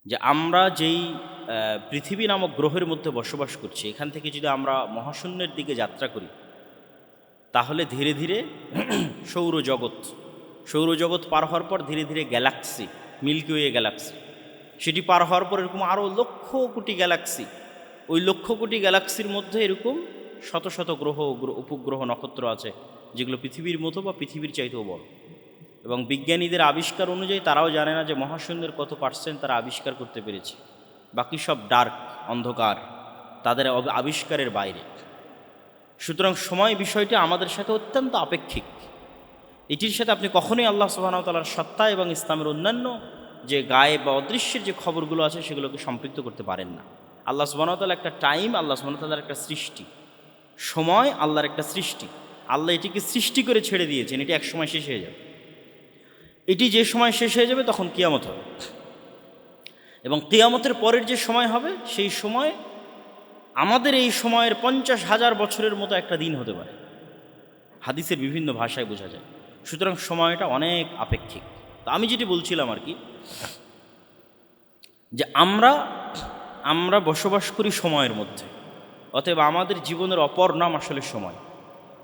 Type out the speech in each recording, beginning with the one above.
যে আমরা যেই পৃথিবী নামক গ্রহের মধ্যে বসবাস করছি, এখান থেকে যদি আমরা মহাশূন্যের দিকে যাত্রা করি, তাহলে ধীরে ধীরে সৌরজগৎ পার হওয়ার পর ধীরে ধীরে গ্যালাক্সি, মিল্কি ওয়ে গ্যালাক্সি, সেটি পার হওয়ার পর এরকম আরও লক্ষ কোটি গ্যালাক্সি, ওই লক্ষ কোটি গ্যালাক্সির মধ্যে এরকম শত শত গ্রহ, উপগ্রহ, নক্ষত্র আছে যেগুলো পৃথিবীর মতো বা পৃথিবীর চাইতেও বড়। এবং বিজ্ঞানীদের আবিষ্কার অনুযায়ী তারাও জানে না যে মহাশূন্যের কত পার্সেন্ট তারা আবিষ্কার করতে পেরেছে, বাকি সব ডার্ক, অন্ধকার, তাদের আবিষ্কারের বাইরে। সুতরাং সময় বিষয়টি আমাদের সাথে অত্যন্ত আপেক্ষিক। এটির সাথে আপনি কখনোই আল্লাহ সুবহানাহু ওয়া তাআলার সত্তা এবং ইসলামের অন্যান্য যে গায়েব বা অদৃশ্যের যে খবরগুলো আছে সেগুলোকে সম্পৃক্ত করতে পারেন না। আল্লাহ সুবহানাহু ওয়া তাআলা একটা টাইম, আল্লাহ সুবহানাহু ওয়া তাআলার একটা সৃষ্টি, সময় আল্লাহর একটা সৃষ্টি। আল্লাহ এটিকে সৃষ্টি করে ছেড়ে দিয়েছেন, এটি এক সময় শেষ হয়ে যাবে। এটি যে সময় শেষ হয়ে যাবে তখন কিয়ামত হবে, এবং কিয়ামতের পরের যে সময় হবে সেই সময় আমাদের এই সময়ের 50,000 বছরের মতো একটা দিন হতে পারে। হাদিসের বিভিন্ন ভাষায় বোঝা যায়। সুতরাং সময়টা অনেক আপেক্ষিক। তো আমি যেটি বলছিলাম আর কি, যে আমরা বসবাস করি সময়ের মধ্যে, অতএব আমাদের জীবনের অপর নাম আসলে সময়।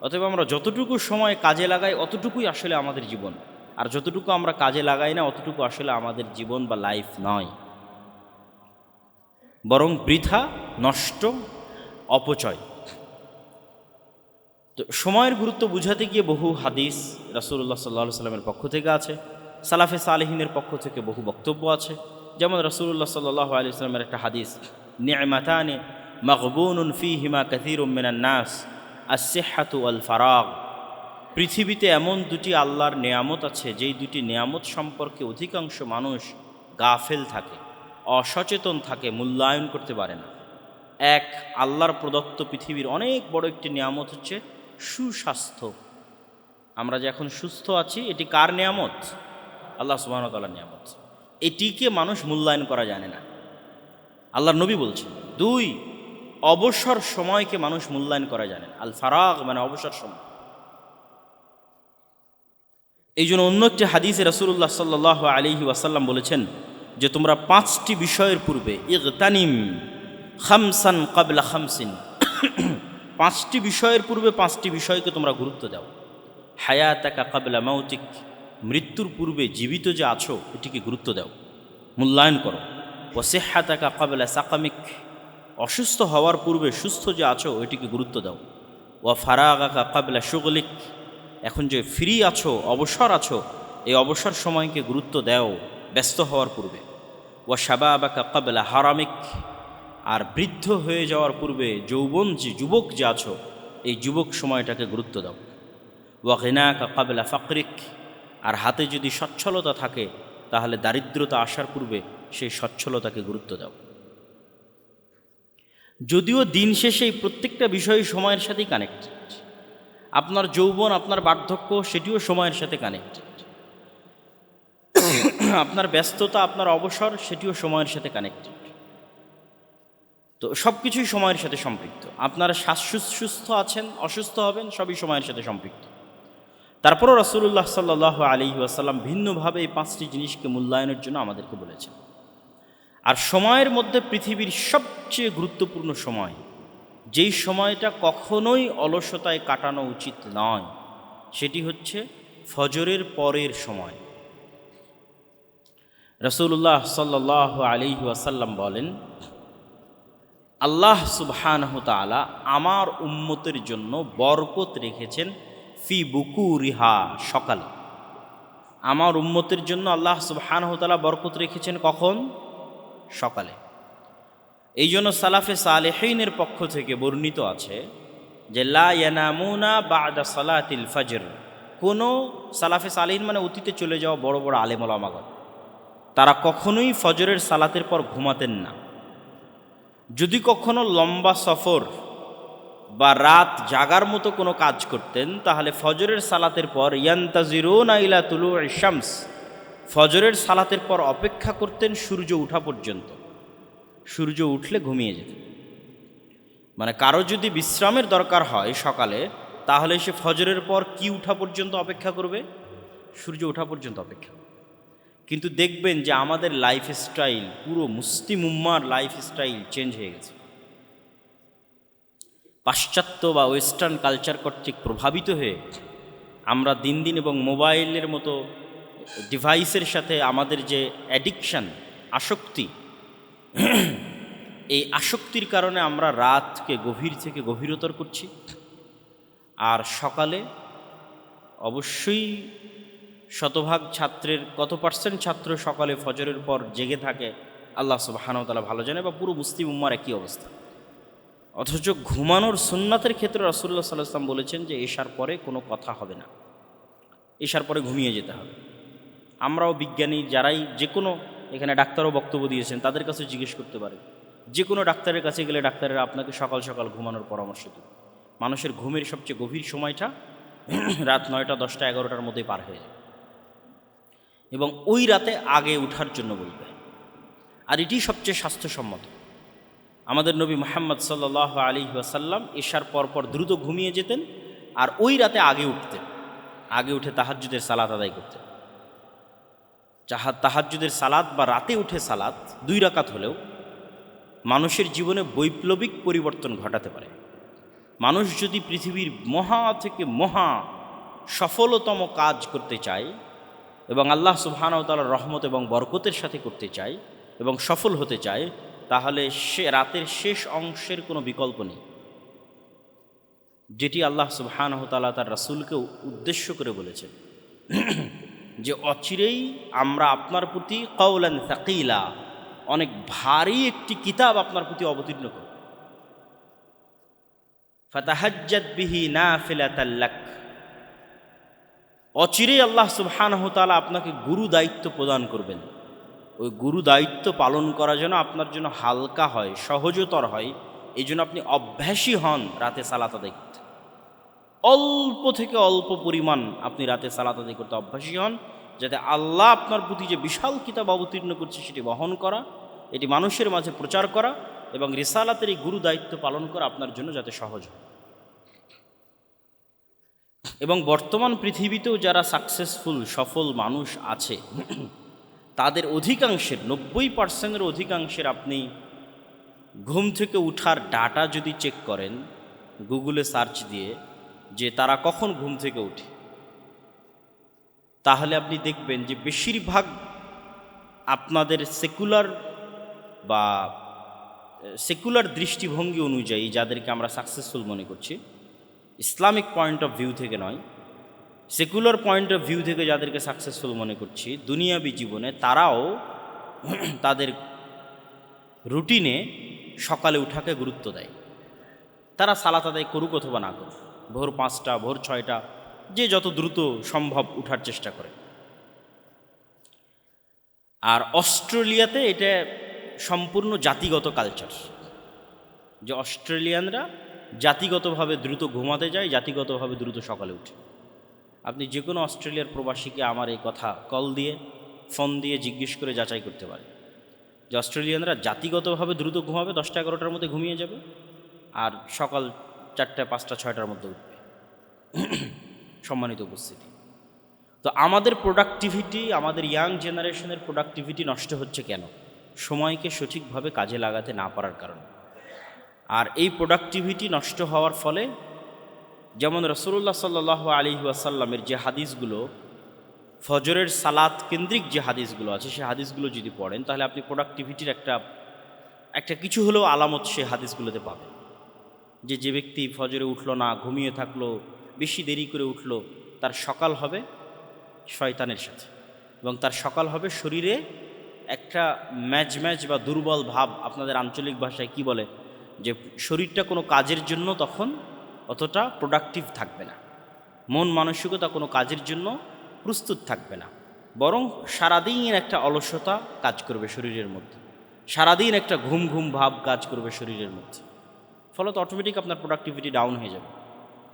অতএব আমরা যতটুকু সময় কাজে লাগাই অতটুকুই আসলে আমাদের জীবন, আর যতটুকু আমরা কাজে লাগাই না অতটুকু আসলে আমাদের জীবন বা লাইফ নয়, বরং বৃথা, নষ্ট, অপচয়। তো সময়ের গুরুত্ব বুঝাতে গিয়ে বহু হাদিস রাসূলুল্লাহ সাল্লাল্লাহু আলাইহি ওয়াসাল্লামের পক্ষ থেকে আছে, সালাফে সালেহিনের পক্ষ থেকে বহু বক্তব্য আছে। যেমন রাসূলুল্লাহ সাল্লাল্লাহু আলাইহি ওয়াসাল্লামের একটা হাদিস, নি'মাতানি মাগবুনুন ফীহিমা কাসীরুম মিনান নাস, আস-সিহহাতু ওয়াল ফারাগ। পৃথিবীতে এমন দুটি আল্লাহর নেয়ামত আছে যেই দুটি নেয়ামত সম্পর্কে অধিকাংশ মানুষ গাফেল থাকে, অসচেতন থাকে, মূল্যায়ন করতে পারে না। এক, আল্লাহর প্রদত্ত পৃথিবীর অনেক বড় একটি নিয়ামত হচ্ছে সুস্বাস্থ্য। আমরা যে এখন সুস্থ আছি এটি কার নিয়ামত? আল্লাহ সুবহানাহু ওয়া তাআলার নিয়ামত। এটিকে মানুষ মূল্যায়ন করা জানে না, আল্লাহর নবী বলছেন। দুই, অবসর সময়কে মানুষ মূল্যায়ন করা জানে না। আল ফারাগ মানে অবসর সময়। এই জন্য অন্য একটি হাদিসে রাসূলুল্লাহ সাল্লাল্লাহু আলাইহি ওয়াসাল্লাম বলেছেন যে তোমরা 5টি বিষয়ের পূর্বে ইগতানিম খামসান ক্বাবলা খামসিন, 5টি বিষয়ের পূর্বে 5টি বিষয়কে তোমরা গুরুত্ব দাও। হায়াতাকা ক্বাবলা মাউতিক, মৃত্যুর পূর্বে জীবিত যে আছো এটিকে গুরুত্ব দাও, মূল্যায়ন করো। ওয়া সিহহাতাকা ক্বাবলা সাকামিক, অসুস্থ হওয়ার পূর্বে সুস্থ যে আছো এটিকে গুরুত্ব দাও। ওয়া ফারাগাকা ক্বাবলা শুগলিক, এখন যে ফ্রি আছো, অবসর আছো, এই অবসর সময়কে গুরুত্ব দাও ব্যস্ত হওয়ার পূর্বে। ওয়া শাবাবাকা ক্বাবলা হারামিক, আর বৃদ্ধ হয়ে যাওয়ার পূর্বে যৌবন যে যুবক যে আছো এই যুবক সময়টাকে গুরুত্ব দাও। ওয়া গিনাকা ক্বাবলা ফাকরিক, আর হাতে যদি সচ্ছলতা থাকে তাহলে দারিদ্রতা আসার পূর্বে সেই সচ্ছলতাকে গুরুত্ব দাও। যদিও দিন শেষে এই প্রত্যেকটা বিষয় সময়ের সাথেই কানেক্টেড। আপনার যৌবন, আপনার বার্ধক্য সেটিও সময়ের সাথে কানেক্টেড। আপনার ব্যস্ততা, আপনার অবসর সেটিও সময়ের সাথে কানেক্টেড। তো সব কিছুই সময়ের সাথে সম্পৃক্ত। আপনারা সুস্থ আছেন, অসুস্থ হবেন, সবই সময়ের সাথে সম্পৃক্ত। তারপরও রাসূলুল্লাহ সাল্লাল্লাহু আলাইহি ওয়াসাল্লাম ভিন্নভাবে এই 5টি জিনিসকে মূল্যায়নের জন্য আমাদেরকে বলেছেন। আর সময়ের মধ্যে পৃথিবীর সবচেয়ে গুরুত্বপূর্ণ সময়, যেই সময়টা কখনোই অলসতায় কাটানো উচিত নয়, সেটি হচ্ছে ফজরের পরের সময়। রাসূলুল্লাহ সাল্লাল্লাহু আলাইহি ওয়াসাল্লাম বলেন, আল্লাহ সুবহানাহু তাআলা আমার উম্মতের জন্য বরকত রেখেছেন ফি বুকুরিহা, সকালে। আমার উম্মতের জন্য আল্লাহ সুবহানাহু তাআলা বরকত রেখেছেন কখন? সকালে। এই জন্য সালাফে সালেহিনের পক্ষ থেকে বর্ণিত আছে যে লা ইয়ানামুনা বা'দা সালাতিল ফজর। কোনো সালাফে সালেহিন মানে অতীতে চলে যাওয়া বড় বড় আলেম ওলামাগণ, তারা কখনোই ফজরের সালাতের পর ঘুমাতেন না। যদি কখনো লম্বা সফর বা রাত জাগার মতো কোনো কাজ করতেন তাহলে ফজরের সালাতের পর ইয়ান্তাজিরুনা ইলা তুলুইশ শামস, ফজরের সালাতের পর অপেক্ষা করতেন সূর্য ওঠা পর্যন্ত। সূর্য উঠলে ঘুমিয়ে যেতেন। মানে কারো যদি বিশ্রামের দরকার হয় সকালে, তাহলে সে ফজরের পর কি উঠা পর্যন্ত অপেক্ষা করবে? সূর্য ওঠা পর্যন্ত অপেক্ষা। কিন্তু দেখবেন যে আমাদের লাইফস্টাইল, পুরো মুসলিম উম্মার লাইফস্টাইল চেঞ্জ হয়ে গেছে। পাশ্চাত্য বা ওয়েস্টার্ন কালচার কর্তৃক প্রভাবিত হয়ে আমরা দিন দিন, এবং মোবাইলের মতো ডিভাইসের সাথে আমাদের যে অ্যাডিকশান, আসক্তি, এই আসক্তির কারণে আমরা রাতকে গভীর থেকে গভীরতর করছি। আর সকালে অবশ্যই শতভাগ ছাত্রের কত পার্সেন্ট ছাত্র সকালে ফজরের পর জেগে থাকে আল্লাহ সুবহানাহু ওয়া তাআলা ভালো জানে, বা পুরো মুসলিম উম্মার একই অবস্থা। অথচ ঘুমানোর সুন্নাতের ক্ষেত্রে রাসূলুল্লাহ সাল্লাল্লাহু আলাইহি ওয়াসাল্লাম বলেছেন যে এশার পরে কোনো কথা হবে না, এশার পরে ঘুমিয়ে যেতে হবে। আমরাও বিজ্ঞানী যারাই, যে কোনো, এখানে ডাক্তারও বক্তব্য দিয়েছেন, তাদের কাছে জিজ্ঞেস করতে পারে। যে কোনো ডাক্তারের কাছে গেলে ডাক্তারেরা আপনাকে সকাল সকাল ঘুমানোর পরামর্শ দেবে। মানুষের ঘুমের সবচেয়ে গভীর সময়টা রাত 9টা, 10টা, 11টার মধ্যেই পার হয়ে যায়, এবং ওই রাতে আগে উঠার জন্য বলবে। আর এটি সবচেয়ে স্বাস্থ্যসম্মত। আমাদের নবী মুহাম্মদ সাল্লাল্লাহু আলাইহি ওয়াসাল্লাম এশার পরপর দ্রুত ঘুমিয়ে যেতেন, আর ওই রাতে আগে উঠতেন, আগে উঠে তাহাজ্জুদের সালাত আদায় করতেন। তাহাজ্জুদের সালাত বা রাতে উঠে সালাত 2 রাকাত হলেও মানুষের জীবনে বৈপ্লবিক পরিবর্তন ঘটাতে পারে। মানুষ যদি পৃথিবীর মহা থেকে মহা সফলতম কাজ করতে চায়, এবং আল্লাহ সুবহানাহু ওয়া তাআলার রহমত এবং বরকতের সাথে করতে চায় এবং সফল হতে চায়, তাহলে সে রাতের শেষ অংশের কোনো বিকল্প নেই, যেটি আল্লাহ সুবহানাহু ওয়া তাআলা তার রাসূলকে উদ্দেশ্য করে বলেছেন যে অচিরেই আমরা আপনার প্রতি কাওলান সাকিলা, অনেক ভারী একটি কিতাব আপনার প্রতি অবতীর্ণ করব। ফাতাহাজ্জাদ বিহি নাফিলাতাল লাক, অচিরেই আল্লাহ সুবহানাহু ওয়া তাআলা আপনাকে গুরু দায়িত্ব প্রদান করবেন। ওই গুরু দায়িত্ব পালন করা যেন আপনার জন্য হালকা হয়, সহজতর হয়, এই জন্য আপনি অভ্যাসী হন রাতে সালাত আদায় করতে। অল্প থেকে অল্প পরিমাণ আপনি রাতে সালাত আদায় করতে অভ্যাসী হন, যাতে আল্লাহ আপনার প্রতি যে বিশাল কিতাব অবতীর্ণ করছে সেটি বহন করা, এটি মানুষের মাঝে প্রচার করা, এবং রিসালাতের এই গুরু দায়িত্ব পালন করা আপনার জন্য যাতে সহজ হয়। এবং বর্তমান পৃথিবীতেও যারা সাকসেসফুল, সফল মানুষ আছে, তাদের অধিকাংশের 90% অধিকাংশের আপনি ঘুম থেকে উঠার ডাটা যদি চেক করেন গুগলে সার্চ দিয়ে, যে তারা কখন ঘুম থেকে উঠে, তাহলে আপনি দেখবেন যে বেশিরভাগ আপনাদের সেকুলার দৃষ্টিভঙ্গি অনুযায়ী যাদেরকে আমরা সাকসেসফুল মনে করছি, ইসলামিক পয়েন্ট অফ ভিউ থেকে নয়, সেকুলার পয়েন্ট অফ ভিউ থেকে যাদেরকে সাকসেসফুল মনে করছি দুনিয়াবী জীবনে, তারাও তাদের রুটিনে সকালে উঠাকে গুরুত্ব দেয়। তারা সালাত আদায় করুক অথবা না করুক, ভোর 5টা, ভোর 6টা, যে যত দ্রুত সম্ভব উঠার চেষ্টা করে। আর অস্ট্রেলিয়াতে এটা সম্পূর্ণ জাতিগত কালচার, যে অস্ট্রেলিয়ানরা জাতিগতভাবে দ্রুত ঘুমাতে যায়, জাতিগতভাবে দ্রুত সকালে উঠে। আপনি যে কোনো অস্ট্রেলিয়ার প্রবাসীকে আমার এই কথা কল দিয়ে, ফোন দিয়ে জিজ্ঞেস করে যাচাই করতে পারে যে অস্ট্রেলিয়ানরা জাতিগতভাবে দ্রুত ঘুমাবে, 10টা 11টার মধ্যে ঘুমিয়ে যাবে, আর সকাল 4টা 5টা 6টার মধ্যে উঠবে। সম্মানিত উপস্থিতি, তো আমাদের প্রোডাক্টিভিটি, আমাদের ইয়াং জেনারেশনের প্রোডাক্টিভিটি নষ্ট হচ্ছে কেন? সময়কে সঠিকভাবে কাজে লাগাতে না পারার কারণে। আর এই প্রোডাক্টিভিটি নষ্ট হওয়ার ফলে, যেমন রাসূলুল্লাহ সাল্লাল্লাহু আলাইহি ওয়াসাল্লামের যে হাদিসগুলো, ফজরের সালাত কেন্দ্রিক যে হাদিসগুলো আছে, সেই হাদিসগুলো যদি পড়েন, তাহলে আপনি প্রোডাক্টিভিটির একটা কিছু হলেও আলামত সেই হাদিসগুলোতে পাবেন। যে ব্যক্তি ফজরে উঠলো না, ঘুমিয়ে থাকলো, বেশি দেরি করে উঠলো, তার সকাল হবে শয়তানের সাথে, এবং তার সকাল হবে শরীরে একটা ম্যাজ বা দুর্বল ভাব, আপনাদের আঞ্চলিক ভাষায় কি বলে, যে শরীরটা কোনো কাজের জন্য তখন অতটা প্রোডাক্টিভ থাকবে না, মন মানসিকতা কোনো কাজের জন্য প্রস্তুত থাকবে না, বরং সারাদিন একটা অলসতা কাজ করবে শরীরের মধ্যে, সারাদিন একটা ঘুম ঘুম ভাব কাজ করবে শরীরের মধ্যে, ফলত অটোমেটিক আপনার প্রোডাক্টিভিটি ডাউন হয়ে যাবে।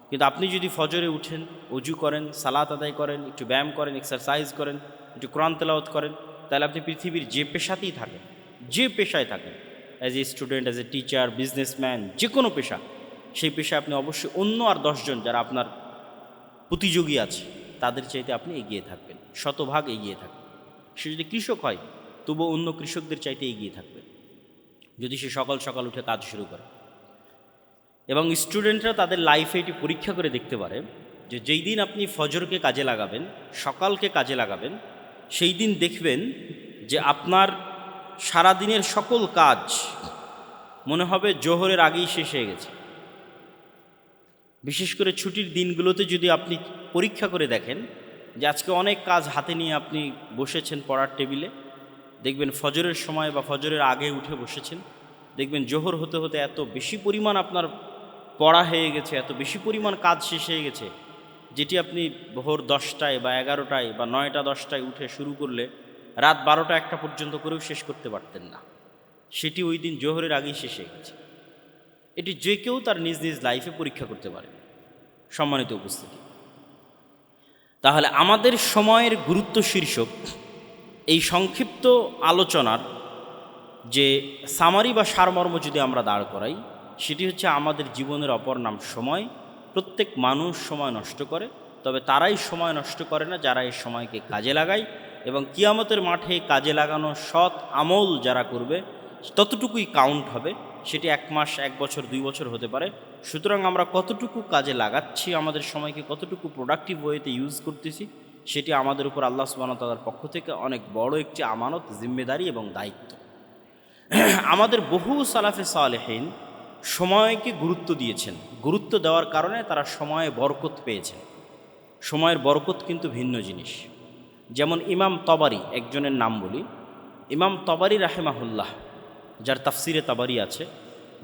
কিন্তু আপনি যদি ফজরে উঠেন, অজু করেন, সালাত আদায় করেন, একটু ব্যায়াম করেন, এক্সারসাইজ করেন, একটু কোরআন তেলাওয়াত করেন, তাহলে আপনি পৃথিবীর যে পেশাতেই থাকেন, যে পেশায় থাকেন, as a student, as a teacher, businessman, যে কোনো পেশা, সেই পেশায় আপনি অবশ্যই অন্য আর 10 জন যারা আপনার প্রতিযোগী আছে তাদের চাইতে আপনি এগিয়ে থাকবেন, শতভাগ এগিয়ে থাকবেন। সে যদি কৃষক হয় তবুও অন্য কৃষকদের চাইতে এগিয়ে থাকবে যদি সে সকাল সকাল উঠে কাজ শুরু করে। এবং স্টুডেন্টরা তাদের লাইফে এটি পরীক্ষা করে দেখতে পারে যে যেই দিন আপনি ফজরকে কাজে লাগাবেন, সকালকে কাজে লাগাবেন, সেই দিন দেখবেন যে আপনার সারাদিনের সকল কাজ মনে হবে জোহরের আগেই শেষ হয়ে গেছে। বিশেষ করে ছুটির দিনগুলোতে যদি আপনি পরীক্ষা করে দেখেন যে আজকে অনেক কাজ হাতে নিয়ে আপনি বসেছেন পড়ার টেবিলে, দেখবেন ফজরের সময় বা ফজরের আগে উঠে বসেছেন, দেখবেন জোহর হতে হতে এত বেশি পরিমাণ আপনার পড়া হয়ে গেছে, এত বেশি পরিমাণ কাজ শেষ হয়ে গেছে, যেটি আপনি ভোর 10টায় বা 11টায় বা 9টা 10টায় উঠে শুরু করলে রাত 12টা 1টা পর্যন্ত করেও শেষ করতে পারতেন না, সেটি ওই দিন জোহরের আগেই শেষ হয়ে গেছে। এটি যে কেউ তার নিজ নিজ লাইফে পরীক্ষা করতে পারে। সম্মানিত উপস্থিতি, তাহলে আমাদের সময়ের গুরুত্ব শীর্ষক এই সংক্ষিপ্ত আলোচনার যে সামারি বা সারমর্ম যদি আমরা দাঁড় করাই, সেটি হচ্ছে আমাদের জীবনের অপর নাম সময়। প্রত্যেক মানুষ সময় নষ্ট করে, তবে তারাই সময় নষ্ট করে না যারা এই সময়কে কাজে লাগায়, এবং কিয়ামতের মাঠে কাজে লাগানো সৎ আমল যারা করবে ততটুকুই কাউন্ট হবে। সেটি 1 মাস 1 বছর 2 বছর হতে পারে। সুতরাং আমরা কতটুকু কাজে লাগাচ্ছি, আমাদের সময়কে কতটুকু প্রোডাক্টিভ ওয়েতে ইউজ করতেছি, সেটি আমাদের উপর আল্লাহ সুবহানাহু ওয়া তাআলার পক্ষ থেকে অনেক বড় একটি আমানত, জিম্মেদারি এবং দায়িত্ব। আমাদের বহু সালাফে সালেহিন সময়কে গুরুত্ব দিয়েছেন। গুরুত্ব দেওয়ার কারণে তারা সময়ে বরকত পেয়েছেন। সময়ের বরকত কিন্তু ভিন্ন জিনিস। যেমন ইমাম তবারি, একজনের নাম বলি, ইমাম তবারি রাহেমাহুল্লাহ, যার তাফসিরে তাবারি আছে,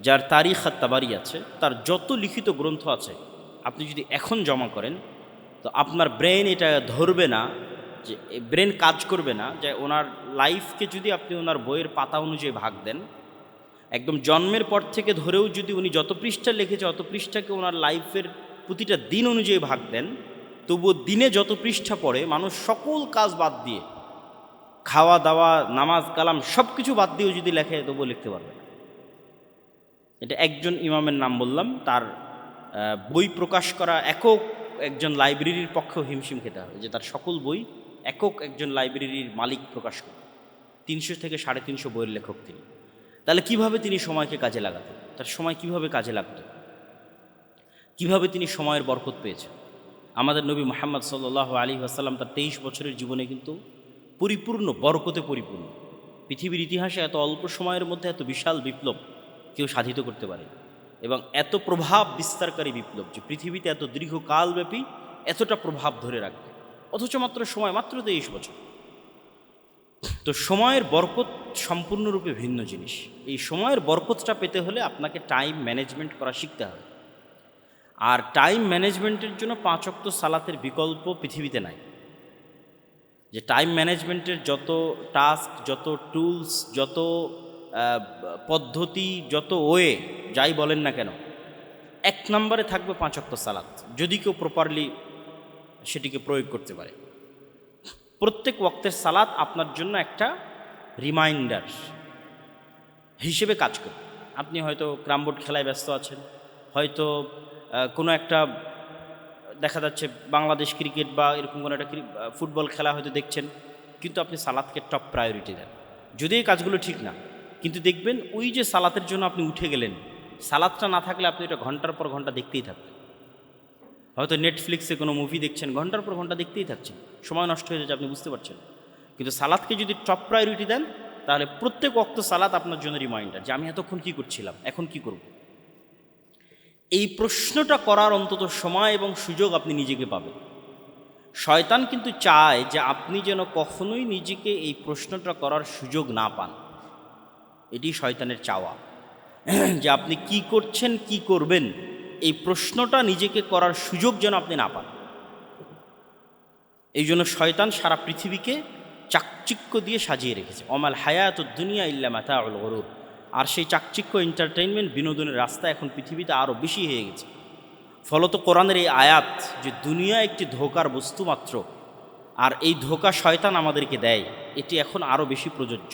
যার তারিখ আর তাবারি আছে, তার যত লিখিত গ্রন্থ আছে আপনি যদি এখন জমা করেন তো আপনার ব্রেন এটা ধরবে না, যে ব্রেন কাজ করবে না যে ওনার লাইফকে যদি আপনি ওনার বইয়ের পাতা অনুযায়ী ভাগ দেন, একদম জন্মের পর থেকে ধরেও যদি উনি যত পৃষ্ঠা লিখেছে অত পৃষ্ঠাকে ওনার লাইফের প্রতিটা দিন অনুযায়ী ভাগ দেন, তবুও দিনে যত পৃষ্ঠা পড়ে মানুষ সকল কাজ বাদ দিয়ে, খাওয়া দাওয়া নামাজ কালাম সব কিছু বাদ দিয়েও যদি লেখে তবুও লিখতে পারবে না। এটা একজন ইমামের নাম বললাম, তার বই প্রকাশ করা একক একজন লাইব্রেরির পক্ষেও হিমশিম খেতে হবে যে তার সকল বই একক একজন লাইব্রেরির মালিক প্রকাশ করে। 300 থেকে 350 বইয়ের লেখক তিনি। তাহলে কিভাবে তিনি সময়কে কাজে লাগাতেন, তার সময় কিভাবে কাজে লাগত, কিভাবে তিনি সময়ের বরকত পেয়েছেন। আমাদের নবী মুহাম্মদ সাল্লাল্লাহু আলাইহি ওয়াসাল্লাম তার 23 বছরের জীবনে কিন্তু পরিপূর্ণ বরকতে পরিপূর্ণ। পৃথিবীর ইতিহাসে এত অল্প সময়ের মধ্যে এত বিশাল বিপ্লব কেউ সাধিত করতে পারে, এবং এত প্রভাব বিস্তারকারী বিপ্লব যে পৃথিবীতে এত দীর্ঘকালব্যাপী এতটা প্রভাব ধরে রাখবে, অথচ মাত্র সময় মাত্র 23 বছর। তো সময়ের বরকত সম্পূর্ণরূপে ভিন্ন জিনিস। এই সময়ের বরকতটা পেতে হলে আপনাকে টাইম ম্যানেজমেন্ট করা শিখতে হবে। আর টাইম ম্যানেজমেন্টের জন্য 5 ওয়াক্ত সালাতের বিকল্প পৃথিবীতে নাই। যে টাইম ম্যানেজমেন্টের যত টাস্ক, যত টুলস, যত পদ্ধতি, যত ওয়ে যাই বলেন না কেন, 1 নম্বরে থাকবে 5 ওয়াক্ত সালাত, যদি কেউ প্রপারলি সেটিকে প্রয়োগ করতে পারে। প্রত্যেক ওয়াক্তের সালাত আপনার জন্য একটা রিমাইন্ডার হিসেবে কাজ করবে। আপনি হয়তো ক্রামবোর্ড খেলায় ব্যস্ত আছেন, হয়তো কোনো একটা দেখা যাচ্ছে বাংলাদেশ ক্রিকেট বা এরকম কোনো একটা ফুটবল খেলা হয়তো দেখছেন, কিন্তু আপনি সালাতকে টপ প্রায়োরিটি দেন। যদি এই কাজগুলো ঠিক না, কিন্তু দেখবেন ওই যে সালাতের জন্য আপনি উঠে গেলেন, সালাতটা না থাকলে আপনি এটা ঘন্টার পর ঘন্টা দেখতেই থাকবেন। হয়তো নেটফ্লিক্সে কোনো মুভি দেখছেন, ঘন্টার পর ঘন্টা দেখতেই থাকছেন, সময় নষ্ট হয়ে যাচ্ছে, আপনি বুঝতে পারছেন। কিন্তু সালাতকে যদি টপ প্রায়োরিটি দেন, তাহলে প্রত্যেক ওয়াক্ত সালাত আপনার জন্য রিমাইন্ডার যে আমি এতক্ষণ কী করছিলাম, এখন কি করব। এই প্রশ্নটা করার অন্তত সময় এবং সুযোগ আপনি নিজেকে পাবেন। শয়তান কিন্তু চায় যে আপনি যেন কখনোই নিজেকে এই প্রশ্নটা করার সুযোগ না পান। এটি শয়তানের চাওয়া, যে আপনি কি করছেন, কি করবেন, এই প্রশ্নটা নিজেকে করার সুযোগ যেন আপনি না পান। এই জন্য শয়তান সারা পৃথিবীকে চাকচিক্য দিয়ে সাজিয়ে রেখেছে। অমাল হায়াতুদ দুনিয়া ইল্লা মাতাউল গুরুর। আর সেই চাকচিক্য, এন্টারটেইনমেন্ট, বিনোদনের রাস্তা এখন পৃথিবীতে আরও বেশি হয়ে গেছে। ফলত কোরআনের এই আয়াত যে দুনিয়া একটি ধোঁকার বস্তু মাত্র, আর এই ধোঁকা শয়তান আমাদেরকে দেয়, এটি এখন আরও বেশি প্রযোজ্য।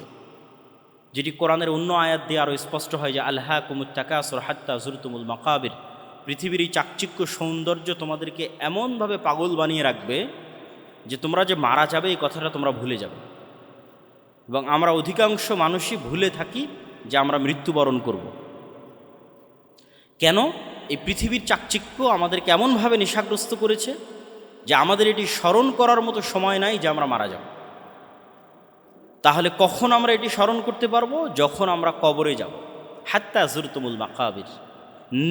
যেটি কোরআনের অন্য আয়াত দিয়ে আরও স্পষ্ট হয় যে আলহাকুমুত তাকাসুর হাত্তা যুরতুমুল মাকাবির। পৃথিবীর এই চাকচিক্য সৌন্দর্য তোমাদেরকে এমনভাবে পাগল বানিয়ে রাখবে যে তোমরা যে মারা যাবে এই কথাটা তোমরা ভুলে যাবে। এবং আমরা অধিকাংশ মানুষই ভুলে থাকি যে আমরা মৃত্যুবরণ করব। কেন? এই পৃথিবীর চাকচিক্য আমাদেরকে এমনভাবে নেশাগ্রস্ত করেছে যে আমাদের এটি স্মরণ করার মতো সময় নাই যে আমরা মারা যাব। তাহলে কখন আমরা এটি স্মরণ করতে পারবো? যখন আমরা কবরে যাব। হাত্তা যুরতুমুল মাকাবির,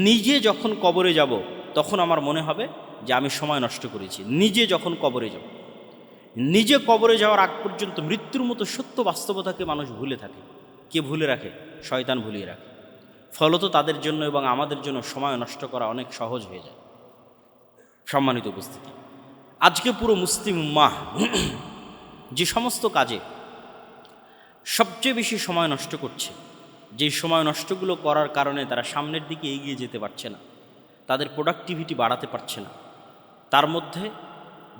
নিজে যখন কবরে যাব তখন আমার মনে হবে যে আমি সময় নষ্ট করেছি। নিজে যখন কবরে যাব, নিজে কবরে যাওয়ার আগ পর্যন্ত মৃত্যুর মতো সত্য বাস্তবতাকে মানুষ ভুলে থাকে। কে ভুলে রাখে? শয়তান ভুলিয়ে রাখে। ফলত তাদের জন্য এবং আমাদের জন্য সময় নষ্ট করা অনেক সহজ হয়ে যায়। সম্মানিত উপস্থিতি, আজকে পুরো মুসলিম উম্মাহ যে সমস্ত কাজে সবচেয়ে বেশি সময় নষ্ট করছে, যেই সময় নষ্টগুলো করার কারণে তারা সামনের দিকে এগিয়ে যেতে পারছে না, তাদের প্রোডাক্টিভিটি বাড়াতে পারছে না, তার মধ্যে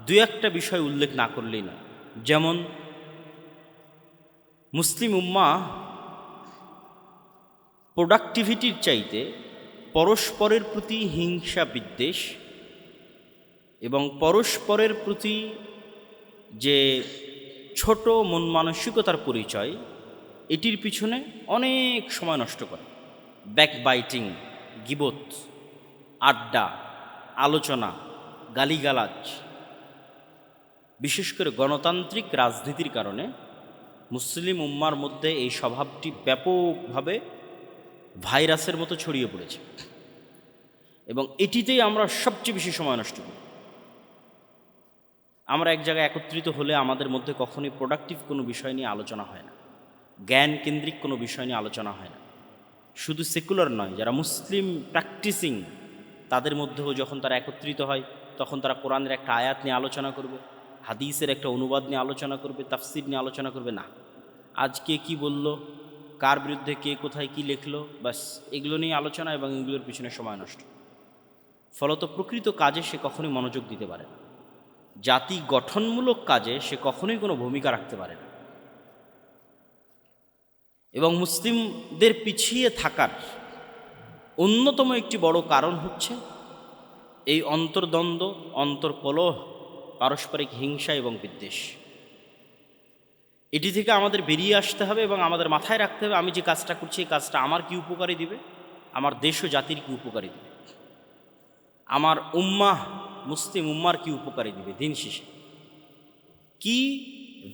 দু একটা বিষয় উল্লেখ না করলেই না। যেমন মুসলিম উম্মাহ প্রোডাক্টিভিটির চাইতে পরস্পরের প্রতি হিংসা বিদ্বেষ এবং পরস্পরের প্রতি যে ছোট মন মানসিকতার পরিচয়, এটির পিছনে অনেক সময় নষ্ট করে। ব্যাকবাইটিং, গিবত, আড্ডা, আলোচনা, গালিগালাজ, বিশেষ করে গণতান্ত্রিক রাজনীতির কারণে মুসলিম উম্মার মধ্যে এই স্বভাবটি ব্যাপকভাবে ভাইরাসের মতো ছড়িয়ে পড়েছে এবং এটিতেই আমরা সবচেয়ে বেশি সময় নষ্ট করি। আমরা এক জায়গায় একত্রিত হলে আমাদের মধ্যে কখনোই প্রোডাক্টিভ কোনো বিষয় নিয়ে আলোচনা হয় না, জ্ঞান কেন্দ্রিক কোনো বিষয় নিয়ে আলোচনা হয় না। শুধু সেকুলার নয়, যারা মুসলিম প্র্যাকটিসিং তাদের মধ্যেও যখন তারা একত্রিত হয় তখন তারা কোরআনের একটা আয়াত নিয়ে আলোচনা করবে, হাদিসের একটা অনুবাদ নিয়ে আলোচনা করবে, তাফসির নিয়ে আলোচনা করবে না। আজকে কি বলল, কার বিরুদ্ধে কে কোথায় কি লিখলো, বাস এগুলো নিয়ে আলোচনা এবং এগুলোর পিছনে সময় নষ্ট। ফলত প্রকৃত কাজে সে কখনোই মনোযোগ দিতে পারে না, জাতি গঠনমূলক কাজে সে কখনোই কোনো ভূমিকা রাখতে পারে না। এবং মুসলিমদের পিছিয়ে থাকার অন্যতম একটি বড় কারণ হচ্ছে এই অন্তর্দ্বন্দ্ব, অন্তর্কলহ, পারস্পরিক হিংসা এবং বিদ্বেষ। এটি থেকে আমাদের বেরিয়ে আসতে হবে এবং আমাদের মাথায় রাখতে হবে আমি যে কাজটা করছি এই কাজটা আমার কি উপকারী দিবে, আমার দেশ ও জাতির কি উপকারী দিবে, আমার উম্মাহ মুসলিম উম্মার কি উপকারী দিবে, দিন শেষে কি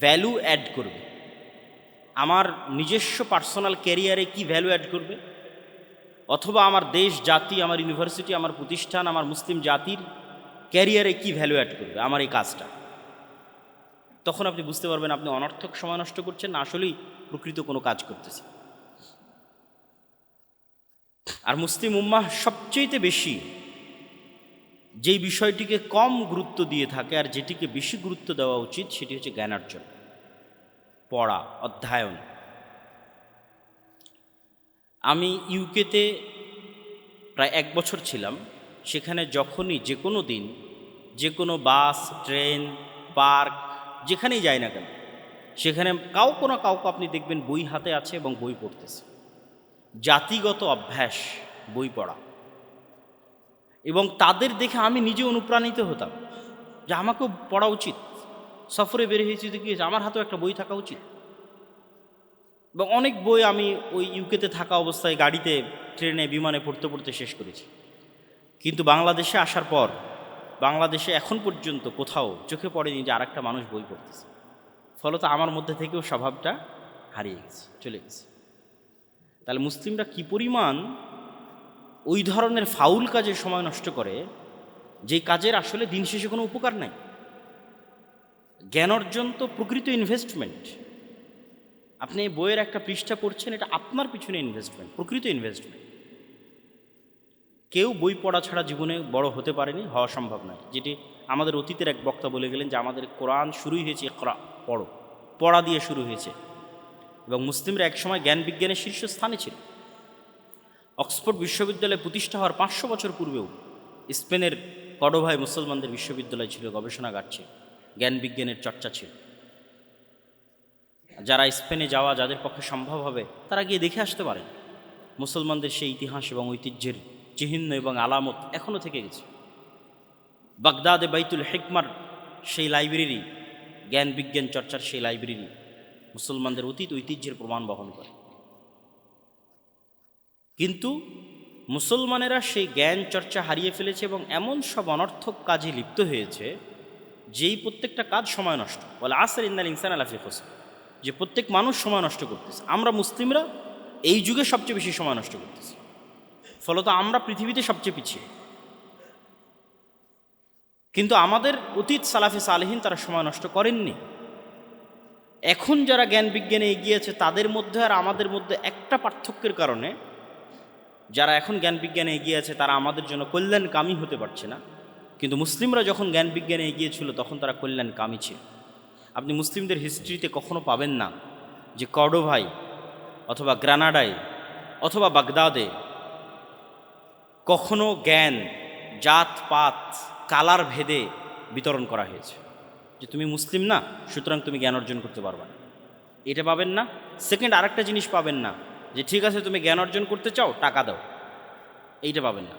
ভ্যালু অ্যাড করবে, আমার নিজস্ব পার্সোনাল ক্যারিয়ারে কি ভ্যালু অ্যাড করবে, অথবা আমার দেশ জাতি, আমার ইউনিভার্সিটি, আমার প্রতিষ্ঠান, আমার মুসলিম জাতির ক্যারিয়ারে কি ভ্যালু অ্যাড করবে আমার এই কাজটা। তখন আপনি বুঝতে পারবেন আপনি অনর্থক সময় নষ্ট করছেন না আসলেই প্রকৃত কোনো কাজ করতেছে। আর মুসলিম উম্মাহ সবচেয়ে বেশি যেই বিষয়টিকে কম গুরুত্ব দিয়ে থাকে আর যেটিকে বেশি গুরুত্ব দেওয়া উচিত সেটি হচ্ছে জ্ঞানার্জন, পড়া, অধ্যয়ন। আমি ইউকেতে প্রায় 1 বছর ছিলাম। সেখানে যখনই যে কোনো দিন যে কোনো বাস, ট্রেন, পার্ক, যেখানেই যাই না কেন সেখানে কাউকে না কাউকে আপনি দেখবেন বই হাতে আছে এবং বই পড়তেছে। জাতিগত অভ্যাস বই পড়া, এবং তাদের দেখে আমি নিজে অনুপ্রাণিত হতাম যে আমাকেও পড়া উচিত। সফরে বের হয়েছি তো কি হয়েছে, আমার হাতেও একটা বই থাকা উচিত। এবং অনেক বই আমি ওই ইউকেতে থাকা অবস্থায় গাড়িতে, ট্রেনে, বিমানে পড়তে পড়তে শেষ করেছি। কিন্তু বাংলাদেশে আসার পর বাংলাদেশে এখন পর্যন্ত কোথাও চোখে পড়েনি যে আরেকটা মানুষ বই পড়তেছে। ফলত আমার মধ্যে থেকেও স্বভাবটা হারিয়ে গেছে, চলে গেছে। তাহলে মুসলিমরা কি পরিমাণ ওই ধরনের ফাউল কাজে সময় নষ্ট করে যেই কাজের আসলে দিন শেষে কোনো উপকার নাই। জ্ঞান অর্জন তো প্রকৃত ইনভেস্টমেন্ট। আপনি বইয়ের একটা পৃষ্ঠা পড়ছেন, এটা আপনার পিছনে ইনভেস্টমেন্ট, প্রকৃত ইনভেস্টমেন্ট। কেউ বই পড়া ছাড়া জীবনে বড় হতে পারেনি, হওয়া সম্ভব নয়। যেটি আমাদের অতীতের এক বক্তা বলে গেলেন যে আমাদের কোরআন শুরুই হয়েছে ইকরা, পড়ো, পড়া দিয়ে শুরু হয়েছে। এবং মুসলিমরা একসময় জ্ঞান বিজ্ঞানের শীর্ষস্থানে ছিল। অক্সফোর্ড বিশ্ববিদ্যালয় প্রতিষ্ঠা হওয়ার 500 বছর পূর্বেও স্পেনের কর্ডোভায় মুসলমানদের বিশ্ববিদ্যালয় ছিল, গবেষণাগার ছিল, জ্ঞান বিজ্ঞানের চর্চা ছিল। যারা স্পেনে যাওয়া, যাদের পক্ষে সম্ভব হবে তারা গিয়ে দেখে আসতে পারেন। মুসলমানদের সেই ইতিহাস এবং ঐতিহ্যের চিহ্ন এবং আলামত এখনও থেকে গেছে। বাগদাদে বাইতুল হিকমার সেই লাইব্রেরি, জ্ঞান বিজ্ঞান চর্চার সেই লাইব্রেরি, মুসলমানদের অতীত ঐতিহ্যের প্রমাণ বহন করে। কিন্তু মুসলমানেরা সেই জ্ঞান চর্চা হারিয়ে ফেলেছে এবং এমন সব অনর্থক কাজে লিপ্ত হয়েছে যেই প্রত্যেকটা কাজ সময় নষ্ট। বলে আসর ইন্নাল ইনসান আলাফি খুসর, যে প্রত্যেক মানুষ সময় নষ্ট করতেছে। আমরা মুসলিমরা এই যুগে সবচেয়ে বেশি সময় নষ্ট করতেছি, ফলত আমরা পৃথিবীতে সবচেয়ে পিছিয়ে। কিন্তু আমাদের অতীত সালাফে সালেহিন তারা সময় নষ্ট করেননি। এখন যারা জ্ঞান বিজ্ঞানে এগিয়েছে তাদের মধ্যে আর আমাদের মধ্যে একটা পার্থক্যের কারণে যারা এখন জ্ঞান বিজ্ঞানে এগিয়ে আছে তারা আমাদের জন্য কল্যাণকামী হতে পারছে না, কিন্তু মুসলিমরা যখন জ্ঞান বিজ্ঞানে এগিয়েছিল তখন তারা কল্যাণকামী ছিল। আপনি মুসলিমদের হিস্ট্রিতে কখনো পাবেন না যে কর্ডোভায় অথবা গ্রানাডায় অথবা বাগদাদে কখনো জ্ঞান জাতপাত কালার ভেদে বিতরণ করা হয়েছে, যে তুমি মুসলিম না সুতরাং তুমি জ্ঞান অর্জন করতে পারবা না, এটা পাবেন না। সেকেন্ড, আরেকটা জিনিস পাবেন না যে ঠিক আছে তুমি জ্ঞান অর্জন করতে চাও টাকা দাও, এইটা পাবেন না।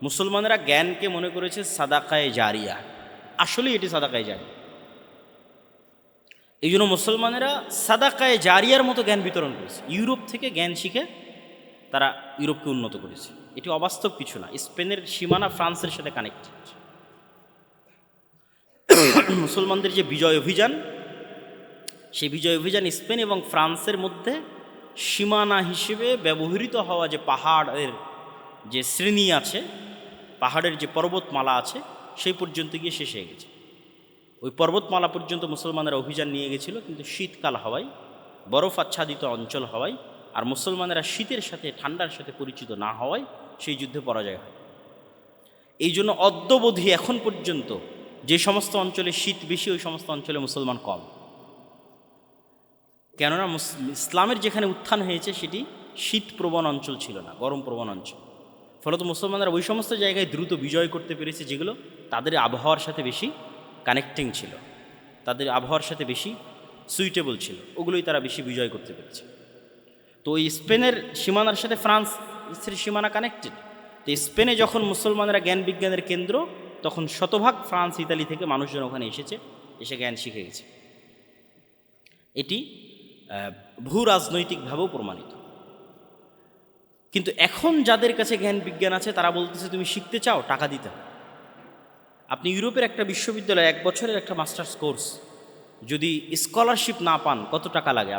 মুসলমানেরা জ্ঞানকে মনে করেছে সাদাকায়ে জারিয়া, আসলেই এটি সাদাকায়ে জারিয়া। এই জন্য মুসলমানেরা সাদাকায়ে জারিয়ার মতো জ্ঞান বিতরণ করেছে। ইউরোপ থেকে জ্ঞান শিখে তারা ইউরোপকে উন্নত করেছে। এটি অবাস্তব কিছু না। স্পেনের সীমানা ফ্রান্সের সাথে কানেক্টেড। মুসলমানদের যে বিজয় অভিযান, সেই বিজয় অভিযান স্পেন এবং ফ্রান্সের মধ্যে সীমানা হিসেবে ব্যবহৃত হওয়া যে পাহাড়ের যে শ্রেণী আছে, পাহাড়ের যে পর্বতমালা আছে, সেই পর্যন্ত গিয়ে শেষ হয়ে গেছে। ওই পর্বতমালা পর্যন্ত মুসলমানেরা অভিযান নিয়ে গেছিল, কিন্তু শীতকাল হওয়ায়, বরফ আচ্ছাদিত অঞ্চল হওয়ায় আর মুসলমানেরা শীতের সাথে ঠান্ডার সাথে পরিচিত না হওয়ায় সেই যুদ্ধে পরাজয় হয়। এই জন্য অদ্যবধি এখন পর্যন্ত যে সমস্ত অঞ্চলে শীত বেশি ওই সমস্ত অঞ্চলে মুসলমান কম। কেননা ইসলামের যেখানে উত্থান হয়েছে সেটি শীতপ্রবণ অঞ্চল ছিল না, গরম প্রবণ অঞ্চল। ফলত মুসলমানরা ওই সমস্ত জায়গায় দ্রুত বিজয় করতে পেরেছে যেগুলো তাদের আবহাওয়ার সাথে বেশি কানেক্টিং ছিল, তাদের আবহাওয়ার সাথে বেশি সুইটেবল ছিল, ওগুলোই তারা বেশি বিজয় করতে পেরেছে। তো ওই স্পেনের সীমানার সাথে ফ্রান্সের সীমানা কানেক্টেড। তো স্পেনে যখন মুসলমানেরা জ্ঞান বিজ্ঞানের কেন্দ্র, তখন শতভাগ ফ্রান্স ইতালি থেকে মানুষজন ওখানে এসে জ্ঞান শিখে গেছে। এটি ভূ রাজনৈতিকভাবেও প্রমাণিত। কিন্তু এখন যাদের কাছে জ্ঞান বিজ্ঞান আছে তারা বলতেছে তুমি শিখতে চাও টাকা দিতে হবে। আপনি ইউরোপের একটা বিশ্ববিদ্যালয়ে 1 বছরের একটা মাস্টার্স কোর্স যদি স্কলারশিপ না পান কত টাকা লাগে?